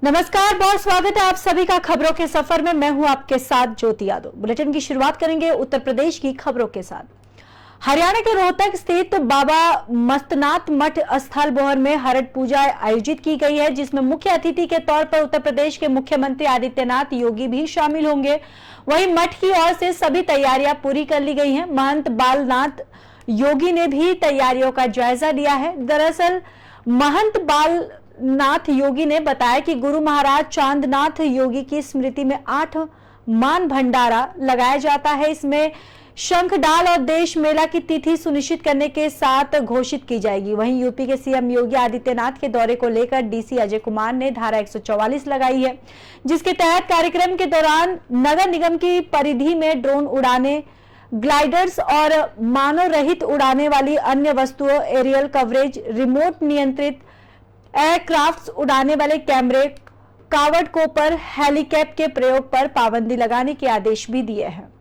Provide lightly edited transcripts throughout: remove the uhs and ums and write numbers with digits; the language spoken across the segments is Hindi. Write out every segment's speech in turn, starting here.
नमस्कार, बहुत स्वागत है आप सभी का खबरों के सफर में। मैं हूं आपके साथ ज्योति यादव। बुलेटिन की शुरुआत करेंगे उत्तर प्रदेश की खबरों के साथ। हरियाणा के रोहतक स्थित बाबा मस्तनाथ मठ स्थल बोहर में हरड़ पूजा आयोजित की गई है, जिसमें मुख्य अतिथि के तौर पर उत्तर प्रदेश के मुख्यमंत्री आदित्यनाथ योगी भी शामिल होंगे। वहीं मठ की ओर से सभी तैयारियां पूरी कर ली गई हैं। महंत बालनाथ योगी ने भी तैयारियों का जायजा लिया है। दरअसल महंत बालनाथ योगी ने बताया कि गुरु महाराज चांदनाथ योगी की स्मृति में 8 मान भंडारा लगाया जाता है। इसमें शंख डाल और देश मेला की तिथि सुनिश्चित करने के साथ घोषित की जाएगी। वहीं यूपी के सीएम योगी आदित्यनाथ के दौरे को लेकर डीसी अजय कुमार ने धारा 144 लगाई है, जिसके तहत कार्यक्रम के दौरान नगर निगम की परिधि में ड्रोन उड़ाने, ग्लाइडर्स और मानव रहित उड़ाने वाली अन्य वस्तुओं, एरियल कवरेज, रिमोट नियंत्रित एयरक्राफ्ट्स उड़ाने वाले कैमरे, कावड़ कोपर, हेलीकैप के प्रयोग पर पाबंदी लगाने के आदेश भी दिए हैं।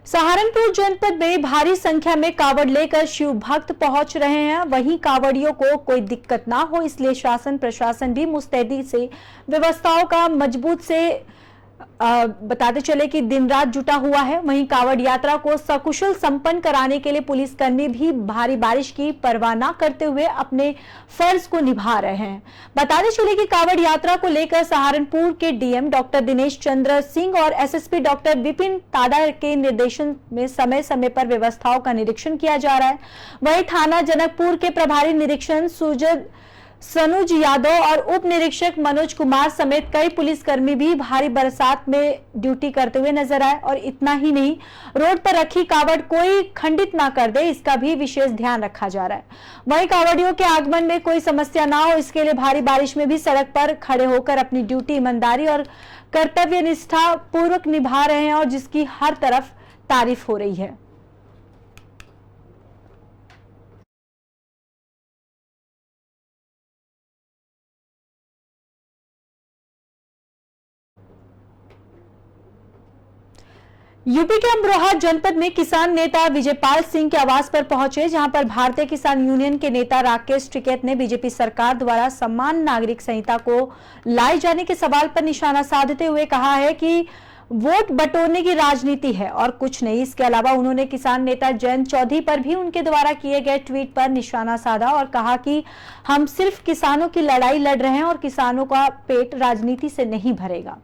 सहारनपुर जनपद में भारी संख्या में कावड़ लेकर शिव भक्त पहुंच रहे हैं। वहीं कावड़ियों को कोई दिक्कत ना हो, इसलिए शासन प्रशासन भी मुस्तैदी से व्यवस्थाओं का मजबूत से बताते चले कि दिन रात जुटा हुआ है। वहीं कावड़ यात्रा को सकुशल संपन्न कराने के लिए पुलिसकर्मी भी भारी बारिश की परवाह न करते हुए अपने फर्ज को निभा रहे हैं। बताते चले कि कावड़ यात्रा को लेकर सहारनपुर के डीएम डॉक्टर दिनेश चंद्र सिंह और एसएसपी डॉक्टर विपिन ताड़ा के निर्देशन में समय समय पर व्यवस्थाओं का निरीक्षण किया जा रहा है। वहीं थाना जनकपुर के प्रभारी निरीक्षण सनुज यादव और उप निरीक्षक मनोज कुमार समेत कई पुलिसकर्मी भी भारी बरसात में ड्यूटी करते हुए नजर आए। और इतना ही नहीं, रोड पर रखी कावड़ कोई खंडित ना कर दे, इसका भी विशेष ध्यान रखा जा रहा है। वहीं कावड़ियों के आगमन में कोई समस्या ना हो, इसके लिए भारी बारिश में भी सड़क पर खड़े होकर अपनी ड्यूटी ईमानदारी और कर्तव्य निष्ठा पूर्वक निभा रहे हैं, और जिसकी हर तरफ तारीफ हो रही है। यूपी के अमरोहा जनपद में किसान नेता विजयपाल सिंह के आवास पर पहुंचे, जहां पर भारतीय किसान यूनियन के नेता राकेश टिकैत ने बीजेपी सरकार द्वारा समान नागरिक संहिता को लाए जाने के सवाल पर निशाना साधते हुए कहा है कि वोट बटोरने की राजनीति है और कुछ नहीं। इसके अलावा उन्होंने किसान नेता जयंत चौधरी पर भी उनके द्वारा किए गए ट्वीट पर निशाना साधा और कहा कि हम सिर्फ किसानों की लड़ाई लड़ रहे हैं और किसानों का पेट राजनीति से नहीं भरेगा।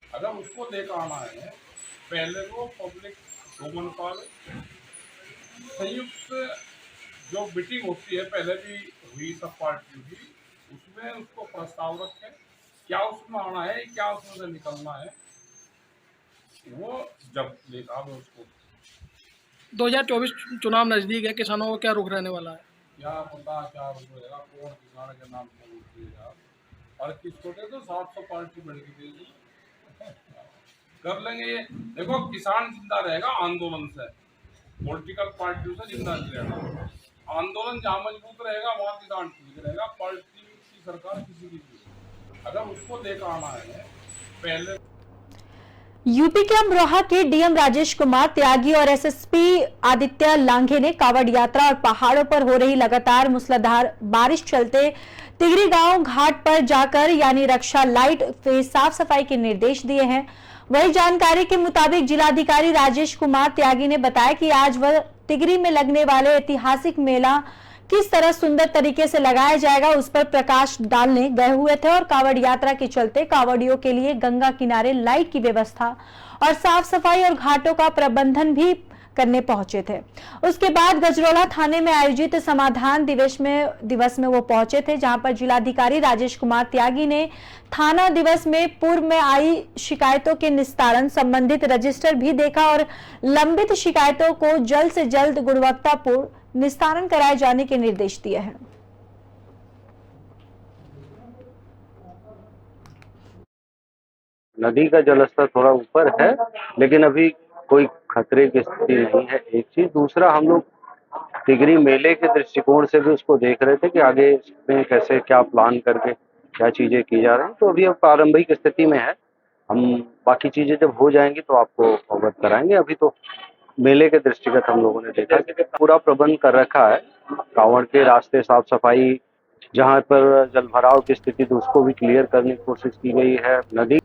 अगर उसको लेकर आना है, पहले वो पब्लिक वुमन पर संयुक्त जो मीटिंग होती है, पहले भी हुई सब पार्टियों की, उसमें उसको प्रस्ताव रखें, क्या उसमें आना है, क्या उसमें से निकलना है, वो जब लेकर आवे उसको। 2024 चुनाव नजदीक है, किसानों को क्या रुख रहने वाला है? क्या पता क्या रहेगा, कौन किसान के नाम पर वोट देगा और किसको दे, तो 700 पार्टी बढ़ के देगी, कर लेंगे ये। देखो, किसान जिंदा रहेगा आंदोलन से, पॉलिटिकल पार्टियों से जिंदा नहीं रहेगा। आंदोलन जहाँ मजबूत रहेगा वहाँ किसान ठीक रहेगा। पार्टी की सरकार किसी की भी, अगर उसको लेकर आना है पहले। यूपी के अमरोहा के डीएम राजेश कुमार त्यागी और एसएसपी आदित्य लांघे ने कावड़ यात्रा और पहाड़ों पर हो रही लगातार मूसलाधार बारिश चलते तिगरी गांव घाट पर जाकर यानी रक्षा लाइट पे साफ सफाई के निर्देश दिए हैं। वही जानकारी के मुताबिक जिलाधिकारी राजेश कुमार त्यागी ने बताया कि आज वह तिगरी में लगने वाले ऐतिहासिक मेला किस तरह सुंदर तरीके से लगाया जाएगा, उस पर प्रकाश डालने गए हुए थे। और कावड़ यात्रा के चलते कावड़ियों के लिए गंगा किनारे लाइट की व्यवस्था और साफ सफाई और घाटों का प्रबंधन भी करने पहुंचे थे। उसके बाद गजरौला थाने में आयोजित समाधान दिवस में वो पहुंचे थे, जहां पर जिलाधिकारी राजेश कुमार त्यागी ने थाना दिवस में पूर्व में आई शिकायतों के निस्तारण संबंधित रजिस्टर भी देखा और लंबित शिकायतों को जल्द से जल्द गुणवत्तापूर्ण निस्तारण कराए जाने के निर्देश दिए हैं। नदी का जलस्तर थोड़ा ऊपर है, लेकिन अभी कोई खतरे की स्थिति नहीं है। एक चीज, दूसरा हम लोग टिगरी मेले के दृष्टिकोण से भी उसको देख रहे थे कि आगे इसमें कैसे क्या प्लान करके क्या चीजें की जा रही हैं। तो अभी अब प्रारंभिक स्थिति में है, हम बाकी चीजें जब हो जाएंगी तो आपको अवगत कराएंगे। अभी तो मेले के दृष्टिगत हम लोगों ने देखा कि पूरा प्रबंध कर रखा है, कांवड़ के रास्ते साफ सफाई, जहां पर जल भराव की स्थिति थी उसको भी क्लियर करने की कोशिश की गई है। नदी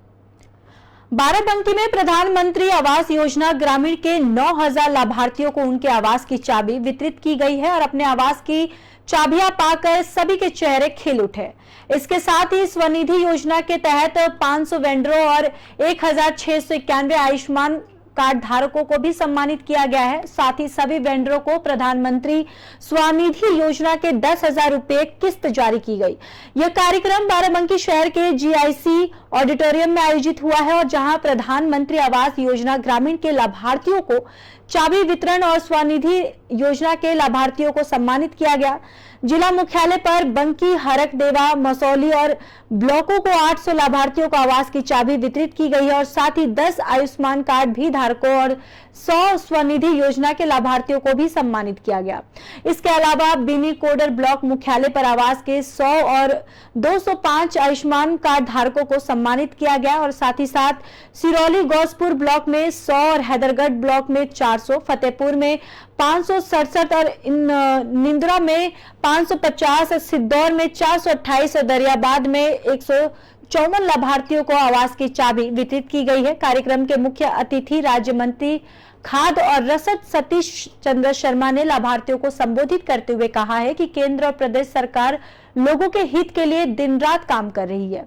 बाराबंकी में प्रधानमंत्री आवास योजना ग्रामीण के 9,000 लाभार्थियों को उनके आवास की चाबी वितरित की गई है और अपने आवास की चाबियां पाकर सभी के चेहरे खिल उठे। इसके साथ ही स्वनिधि योजना के तहत 500 वेंडरों और 1,691 आयुष्मान कार्ड धारकों को भी सम्मानित किया गया है। साथ ही सभी वेंडरों को प्रधानमंत्री स्वनिधि योजना के 10,000 रुपए किस्त जारी की गई। यह कार्यक्रम बाराबंकी शहर के जीआईसी ऑडिटोरियम में आयोजित हुआ है और जहां प्रधानमंत्री आवास योजना ग्रामीण के लाभार्थियों को चाबी वितरण और स्वनिधि योजना के लाभार्थियों को सम्मानित किया गया। जिला मुख्यालय पर बंकी, हरकदेवा, मसौली और ब्लॉकों को 800 लाभार्थियों को आवास की चाबी वितरित की गई है और साथ ही 10 आयुष्मान कार्ड भी धारकों और 100 स्वनिधि योजना के लाभार्थियों को भी सम्मानित किया गया। इसके अलावा बिनी कोडर ब्लॉक मुख्यालय पर आवास के 100 और 205 आयुष्मान कार्ड धारकों को सम्मानित किया गया और साथ ही साथ सिरौली गौसपुर ब्लॉक में 100 और हैदरगढ़ ब्लॉक में 400, फतेहपुर में 567 और निंद्रा में 550, सिद्धौर में 428 और दरियाबाद में 154 लाभार्थियों को आवास की चाबी वितरित की गई है। कार्यक्रम के मुख्य अतिथि राज्य मंत्री खाद्य और रसद सतीश चंद्र शर्मा ने लाभार्थियों को संबोधित करते हुए कहा है कि केंद्र और प्रदेश सरकार लोगों के हित के लिए दिन रात काम कर रही है।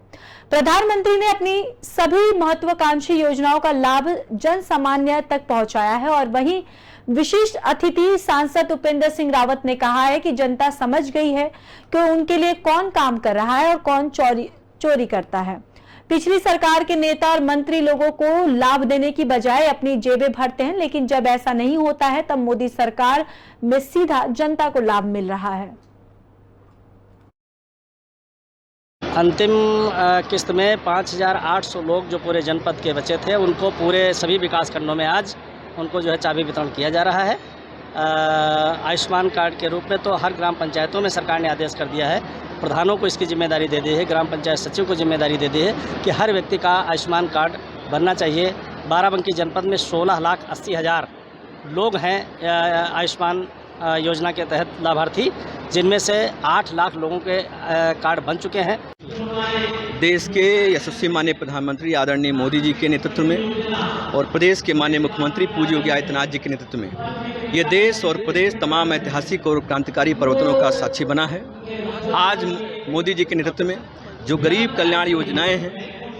प्रधानमंत्री ने अपनी सभी महत्वाकांक्षी योजनाओं का लाभ जन सामान्य तक पहुंचाया है और वहीं विशिष्ट अतिथि सांसद उपेंद्र सिंह रावत ने कहा है कि जनता समझ गई है कि उनके लिए कौन काम कर रहा है और कौन चोरी करता है। पिछली सरकार के नेता और मंत्री लोगों को लाभ देने की बजाय अपनी जेबें भरते हैं, लेकिन जब ऐसा नहीं होता है तब मोदी सरकार में सीधा जनता को लाभ मिल रहा है। अंतिम किस्त में 5,800 लोग जो पूरे जनपद के बचे थे उनको पूरे सभी विकास खंडों में आज उनको जो है चाबी वितरण किया जा रहा है। आयुष्मान कार्ड के रूप में तो हर ग्राम पंचायतों में सरकार ने आदेश कर दिया है, प्रधानों को इसकी जिम्मेदारी दे दी है, ग्राम पंचायत सचिव को जिम्मेदारी दे दी है कि हर व्यक्ति का आयुष्मान कार्ड बनना चाहिए। बाराबंकी जनपद में 16,80,000 लोग हैं आयुष्मान योजना के तहत लाभार्थी, जिनमें से 8 लाख लोगों के कार्ड बन चुके हैं। देश के यशस्वी माननीय प्रधानमंत्री आदरणीय मोदी जी के नेतृत्व में और प्रदेश के माननीय मुख्यमंत्री पूज्य योगी आदित्यनाथ जी के नेतृत्व में ये देश और प्रदेश तमाम ऐतिहासिक और क्रांतिकारी परिवर्तनों का साक्षी बना है। आज मोदी जी के नेतृत्व में जो गरीब कल्याण योजनाएं हैं,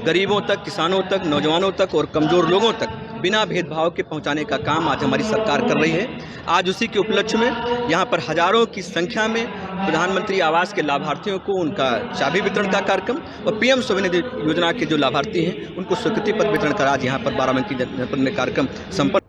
गरीबों तक, किसानों तक, नौजवानों तक और कमज़ोर लोगों तक बिना भेदभाव के पहुंचाने का काम आज हमारी सरकार कर रही है। आज उसी के उपलक्ष्य में यहाँ पर हजारों की संख्या में प्रधानमंत्री आवास के लाभार्थियों को उनका चाबी वितरण का कार्यक्रम और पीएम स्वनिधि योजना के जो लाभार्थी हैं उनको स्वीकृति पत्र वितरण कर आज यहाँ पर बाराबंकी जनपद में कार्यक्रम संपन्न।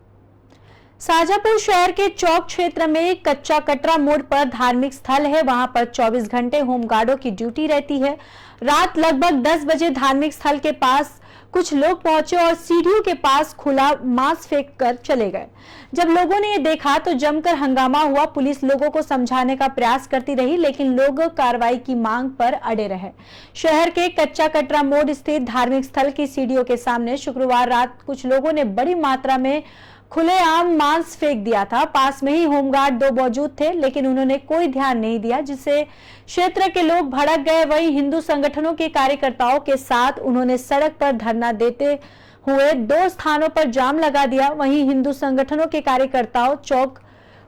शाजापुर शहर के चौक क्षेत्र में कच्चा कटरा मोड़ पर धार्मिक स्थल है, वहां पर 24 घंटे होमगार्डों की ड्यूटी रहती है। रात लगभग 10 बजे धार्मिक स्थल के पास कुछ लोग पहुंचे और सीढ़ियों के पास खुला मांस फेंक कर चले गए। जब लोगों ने ये देखा तो जमकर हंगामा हुआ। पुलिस लोगों को समझाने का प्रयास करती रही, लेकिन लोग कार्रवाई की मांग पर अड़े रहे। शहर के कच्चा कटरा मोड़ स्थित धार्मिक स्थल की सीढ़ियों के सामने शुक्रवार रात कुछ लोगों ने बड़ी मात्रा में खुलेआम मांस फेंक दिया था। पास में ही होमगार्ड 2 मौजूद थे, लेकिन उन्होंने कोई ध्यान नहीं दिया, जिससे क्षेत्र के लोग भड़क गए। वहीं हिंदू संगठनों के कार्यकर्ताओं के साथ उन्होंने सड़क पर धरना देते हुए 2 स्थानों पर जाम लगा दिया। वहीं हिंदू संगठनों के कार्यकर्ताओं चौक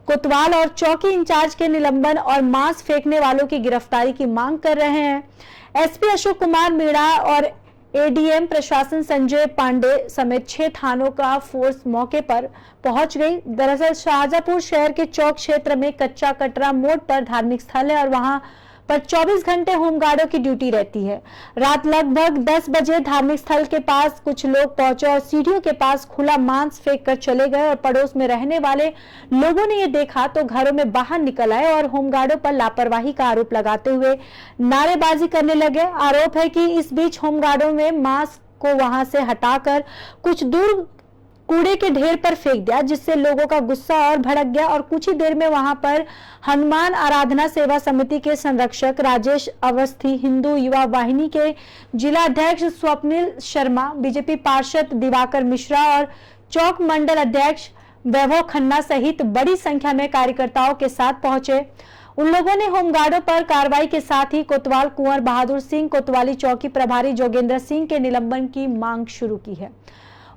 कोतवाल और चौकी इंचार्ज के निलंबन और मांस फेंकने वालों की गिरफ्तारी की मांग कर रहे हैं। एसपी अशोक कुमार मीणा और एडीएम प्रशासन संजय पांडे समेत 6 थानों का फोर्स मौके पर पहुंच गई। दरअसल शाहजहांपुर शहर के चौक क्षेत्र में कच्चा कटरा मोड़ पर धार्मिक स्थल है और वहां पर 24 घंटे होमगार्डों की ड्यूटी रहती है। रात लगभग 10 बजे धार्मिक स्थल के पास कुछ लोग पहुंचे और सीढ़ियों के पास खुला मांस फेंक कर चले गए और पड़ोस में रहने वाले लोगों ने ये देखा तो घरों में बाहर निकल आए और होमगार्डों पर लापरवाही का आरोप लगाते हुए नारेबाजी करने लगे। आरोप है कि इस बीच होमगार्डों में मांस को वहां से हटाकर कुछ दूर कूड़े के ढेर पर फेंक दिया, जिससे लोगों का गुस्सा और भड़क गया और कुछ ही देर में वहां पर हनुमान आराधना सेवा समिति के संरक्षक राजेश अवस्थी, हिंदू युवा वाहिनी के जिला अध्यक्ष स्वप्निल शर्मा, बीजेपी पार्षद दिवाकर मिश्रा और चौक मंडल अध्यक्ष वैभव खन्ना सहित बड़ी संख्या में कार्यकर्ताओं के साथ पहुंचे। उन लोगों ने होमगार्डों पर कार्रवाई के साथ ही कोतवाल कुंवर बहादुर सिंह, कोतवाली चौकी प्रभारी जोगेंद्र सिंह के निलंबन की मांग शुरू की है।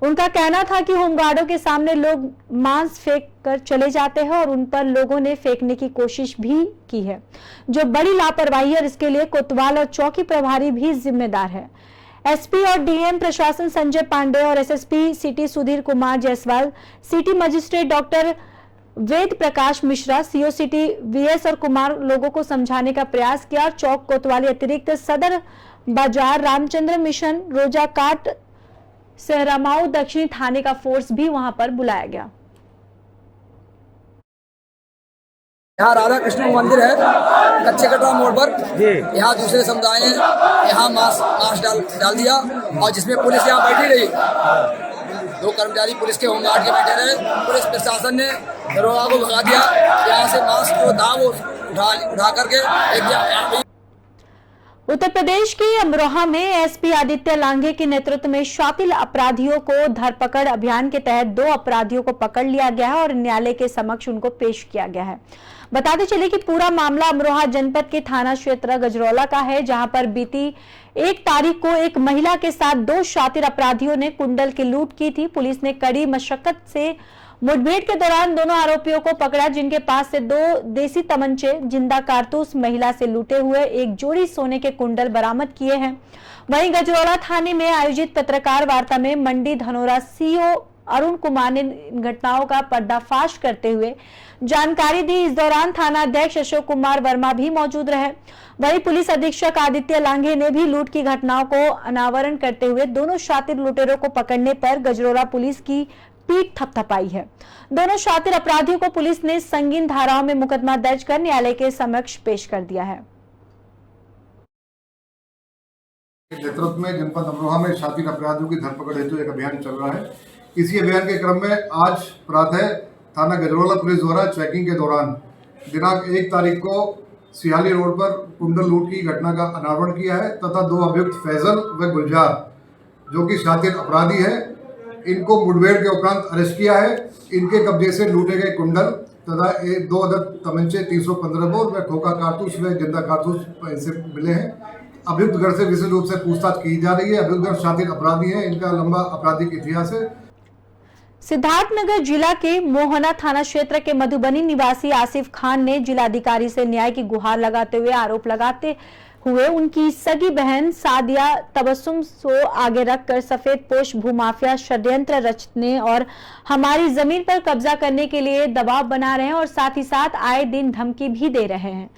उनका कहना था कि होमगार्डों के सामने लोग मांस फेंक कर चले जाते हैं और उन पर लोगों ने फेंकने की कोशिश भी की है, जो बड़ी लापरवाही है और इसके लिए कोतवाल और चौकी प्रभारी भी जिम्मेदार है। एसपी और डीएम प्रशासन संजय पांडे और SSP city Sudhir Kumar Jaiswal, city magistrate doctor Ved Prakash Mishra, CO city VS और कुमार लोगों को समझाने का प्रयास किया और चौक कोतवाली अतिरिक्त सदर बाजार रामचंद्र मिशन रोजा काट सहरामाऊ दक्षिणी थाने का फोर्स भी वहां पर बुलाया गया। यहाँ राधा कृष्ण मंदिर है कच्चे कटरा मोड़ पर। यहाँ दूसरे समुदाय ने यहाँ मांस डाल दिया और जिसमें पुलिस यहाँ बैठी रही। 2 कर्मचारी पुलिस के होमगार्ड के बैठे रहे। पुलिस प्रशासन ने दरोगा को भगा दिया। यहाँ से मांस को था वो उठा करके उत्तर प्रदेश के अमरोहा में एसपी आदित्य लांघे के नेतृत्व में शातिर अपराधियों को धरपकड़ अभियान के तहत 2 अपराधियों को पकड़ लिया गया है और न्यायालय के समक्ष उनको पेश किया गया है। बताते चले कि पूरा मामला अमरोहा जनपद के थाना क्षेत्र गजरौला का है, जहां पर बीती 1 तारीख को एक महिला के साथ 2 शातिर अपराधियों ने कुंडल की लूट की थी। पुलिस ने कड़ी मशक्कत से मुठभेड़ के दौरान दोनों आरोपियों को पकड़ा, जिनके पास से 2 देसी तमंचे, जिंदा कारतूस, महिला से लूटे हुए 1 जोड़ी सोने के कुंडल बरामद किए हैं। वहीं गजरौला थाने में आयोजित पत्रकार वार्ता में मंडी धनोरा सीओ अरुण कुमार ने घटनाओं का पर्दाफाश करते हुए जानकारी दी। इस दौरान थाना अध्यक्ष अशोक कुमार वर्मा भी मौजूद रहे। वहीं पुलिस अधीक्षक आदित्य लांघे ने भी लूट की घटनाओं को अनावरण करते हुए दोनों शातिर लुटेरों को पकड़ने पर गजरौला पुलिस की पीठ थपथपाई है। दोनों शातिर अपराधियों को पुलिस ने संगीन धाराओं में मुकदमा दर्ज कर न्यायालय के समक्ष पेश कर दिया है। नेतृत्व में जनपद अमरोहा में शातिर अपराधियों की धरपकड़ हेतु एक अभियान चल रहा है। इसी अभियान के क्रम में आज प्रातः थाना गजरौला पुलिस द्वारा चेकिंग के दौरान दिनांक 1 तारीख को सिहाली रोड पर कुंडल लूट की घटना का अनावरण किया है तथा 2 अभियुक्त फैजल व गुलजार, जो कि शातिर अपराधी है, इनको मुठभेड़ के उपरांत अरेस्ट किया है। इनके कब्जे से लूटे गए कुंडल तथा 2 अदद तमंचे 315 बोर व खोखा कारतूस व जिंदा कारतूस इनसे मिले हैं। अभियुक्त गढ़ से विशेष रूप से पूछताछ की जा रही है। अभियुक्त गढ़ शातिर अपराधी है, इनका लंबा आपराधिक इतिहास है। सिद्धार्थनगर जिला के मोहना थाना क्षेत्र के मधुबनी निवासी आसिफ खान ने जिलाधिकारी से न्याय की गुहार लगाते हुए आरोप लगाते हुए उनकी सगी बहन सादिया तबस्सुम को आगे रखकर सफेद पोश भूमाफिया षड्यंत्र रचने और हमारी जमीन पर कब्जा करने के लिए दबाव बना रहे हैं और साथ ही साथ आए दिन धमकी भी दे रहे हैं।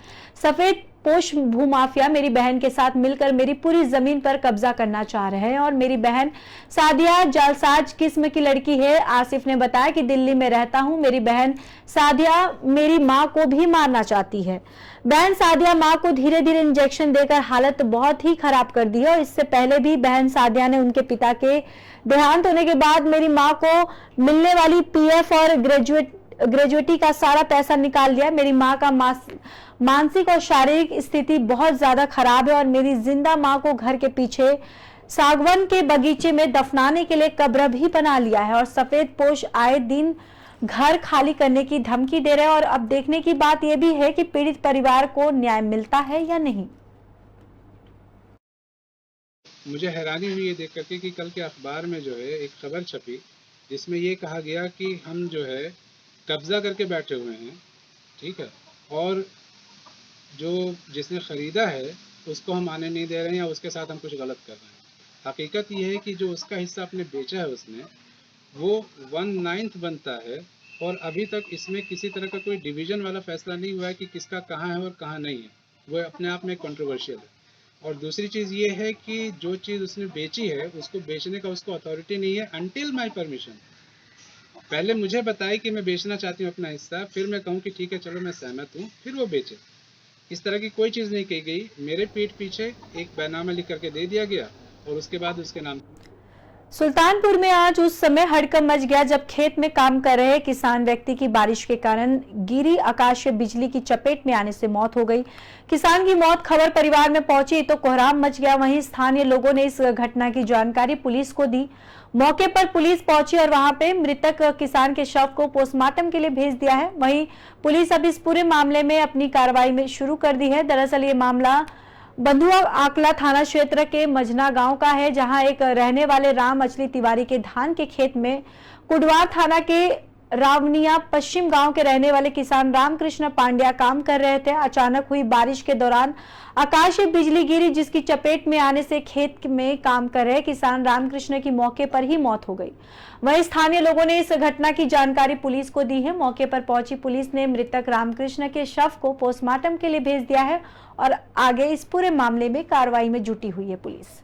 सफेद पोश भूमाफिया मेरी बहन के साथ मिलकर मेरी पूरी जमीन पर कब्जा करना चाह रहे हैं और मेरी बहन सादिया जालसाज किस्म की लड़की है। आसिफ ने बताया कि दिल्ली में रहता हूं, मेरी बहन सादिया मेरी मां को भी मारना चाहती है। बहन सादिया मां को धीरे धीरे इंजेक्शन देकर हालत बहुत ही खराब कर दी है और इससे पहले भी बहन सादिया ने उनके पिता के देहांत होने के बाद मेरी मां को मिलने वाली पीएफ और ग्रेजुएटी का सारा पैसा निकाल लिया। मेरी मां का मानसिक और शारीरिक स्थिति बहुत ज्यादा खराब है और मेरी जिंदा मां को घर के पीछे सागवन के बगीचे में दफनाने के लिए कब्र भी बना लिया है और सफेद पोश आए दिन घर खाली करने की धमकी दे रहे हैं। और अब देखने की बात यह भी है कि पीड़ित परिवार को न्याय मिलता है या नहीं। मुझे हैरानी हुई ये देख करके कि कल के अखबार में जो है एक खबर छपी जिसमें ये कहा गया कि हम जो है कब्जा करके बैठे हुए हैं, ठीक है, और जो जिसने ख़रीदा है उसको हम आने नहीं दे रहे हैं या उसके साथ हम कुछ गलत कर रहे हैं। हकीकत ये है कि जो उसका हिस्सा अपने बेचा है उसने वो 1/9 बनता है और अभी तक इसमें किसी तरह का कोई डिवीज़न वाला फैसला नहीं हुआ है कि किसका कहाँ है और कहाँ नहीं है। वो अपने आप में कंट्रोवर्शियल है। और दूसरी चीज़ ये है कि जो चीज़ उसने बेची है उसको बेचने का उसको अथॉरिटी नहीं है अनटिल माई परमिशन। पहले मुझे बताए कि मैं बेचना चाहती हूँ अपना हिस्सा, फिर मैं कहूँ कि ठीक है चलो मैं सहमत हूँ, फिर वो बेचे। इस तरह की कोई चीज़ नहीं कही गई। मेरे पीठ पीछे एक बैनामा लिख करके दे दिया गया और उसके बाद उसके नाम सुल्तानपुर में आज उस समय हड़कंप मच गया जब खेत में काम कर रहे किसान व्यक्ति की बारिश के कारण गिरी आकाशीय बिजली की चपेट में आने से मौत हो गई। किसान की मौत खबर परिवार में पहुंची तो कोहराम मच गया। वहीं स्थानीय लोगों ने इस घटना की जानकारी पुलिस को दी। मौके पर पुलिस पहुंची और वहां पे मृतक किसान के शव को पोस्टमार्टम के लिए भेज दिया है। वहीं पुलिस अब इस पूरे मामले में अपनी कार्रवाई में शुरू कर दी है। दरअसल ये मामला बंधुआ आकला थाना क्षेत्र के मजना गांव का है, जहां एक रहने वाले राम अचली तिवारी के धान के खेत में कुडवार थाना के रावनिया पश्चिम गांव के रहने वाले किसान रामकृष्ण पांड्या काम कर रहे थे। अचानक हुई बारिश के दौरान आकाशीय बिजली गिरी, जिसकी चपेट में आने से खेत में काम कर रहे किसान रामकृष्ण की मौके पर ही मौत हो गई। वहीं स्थानीय लोगों ने इस घटना की जानकारी पुलिस को दी है। मौके पर पहुंची पुलिस ने मृतक रामकृष्ण के शव को पोस्टमार्टम के लिए भेज दिया है और आगे इस पूरे मामले में कार्रवाई में जुटी हुई है पुलिस।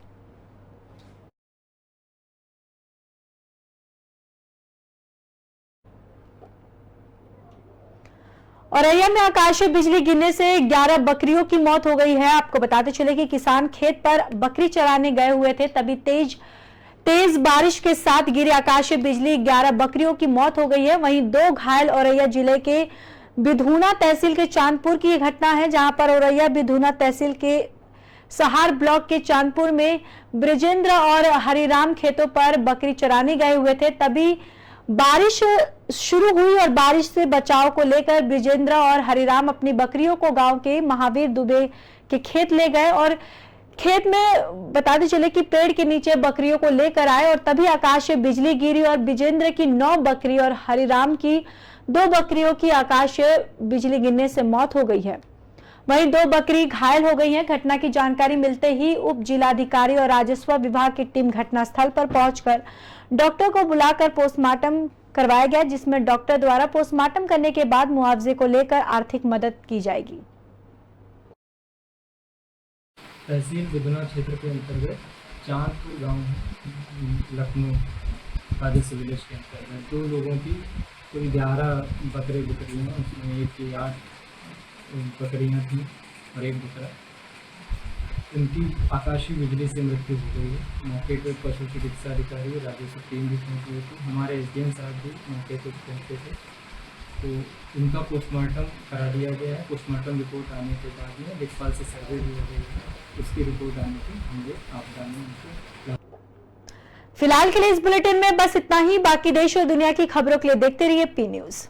औरैया में आकाशीय बिजली गिरने से 11 बकरियों की मौत हो गई है। आपको बताते चले कि किसान खेत पर बकरी चराने गए हुए थे, तभी तेज बारिश के साथ गिरी आकाशीय बिजली 11 बकरियों की मौत हो गई है। वहीं 2 घायल औरैया जिले के बिधुना तहसील के चांदपुर की घटना है, जहां पर औरैया बिधुना तहसील के सहार ब्लॉक के चांदपुर में ब्रिजेंद्र और हरिराम खेतों पर बकरी चराने गए हुए थे, तभी बारिश शुरू हुई और बारिश से बचाव को लेकर ब्रिजेंद्र और हरिराम अपनी बकरियों को गांव के महावीर दुबे के खेत ले गए और खेत में बताते चले कि पेड़ के नीचे बकरियों को लेकर आए और तभी आकाशीय बिजली गिरी और ब्रिजेंद्र की 9 बकरी और हरिराम की 2 बकरियों की आकाशीय बिजली गिरने से मौत हो गई है। वहीं 2 बकरी घायल हो गई हैं। घटना की जानकारी मिलते ही उप जिलाधिकारी और राजस्व विभाग की टीम घटनास्थल पर पहुंचकर डॉक्टर को बुलाकर पोस्टमार्टम करवाया गया, जिसमें डॉक्टर द्वारा पोस्टमार्टम करने के बाद मुआवजे को लेकर आर्थिक मदद की जाएगी। तहसील बिधुना क्षेत्र के अंतर्गत चांदपुर गांव लखनऊ राजस्व विलेज के अंतर्गत 2 लोगों की कोई 11 बकरियाँ, उसमें एक की 8 बकरियाँ थीं और 1 बकरा। उनकी आकाशीय बिजली से मृत्यु हो गई है। मौके पर पशु चिकित्सा अधिकारी राजस्व टीम भी पहुँची हुई थी। हमारे एसडीएम साहब भी मौके पर पहुँचे थे, तो उनका पोस्टमार्टम करा दिया गया है। पोस्टमार्टम रिपोर्ट आने के बाद में लेखपाल से सर्वे भी हो गई है। उसकी रिपोर्ट आने की हम लोग आपदा में उनको। फिलहाल के लिए इस बुलेटिन में बस इतना ही। बाकी देश और दुनिया की खबरों के लिए देखते रहिए पी न्यूज़।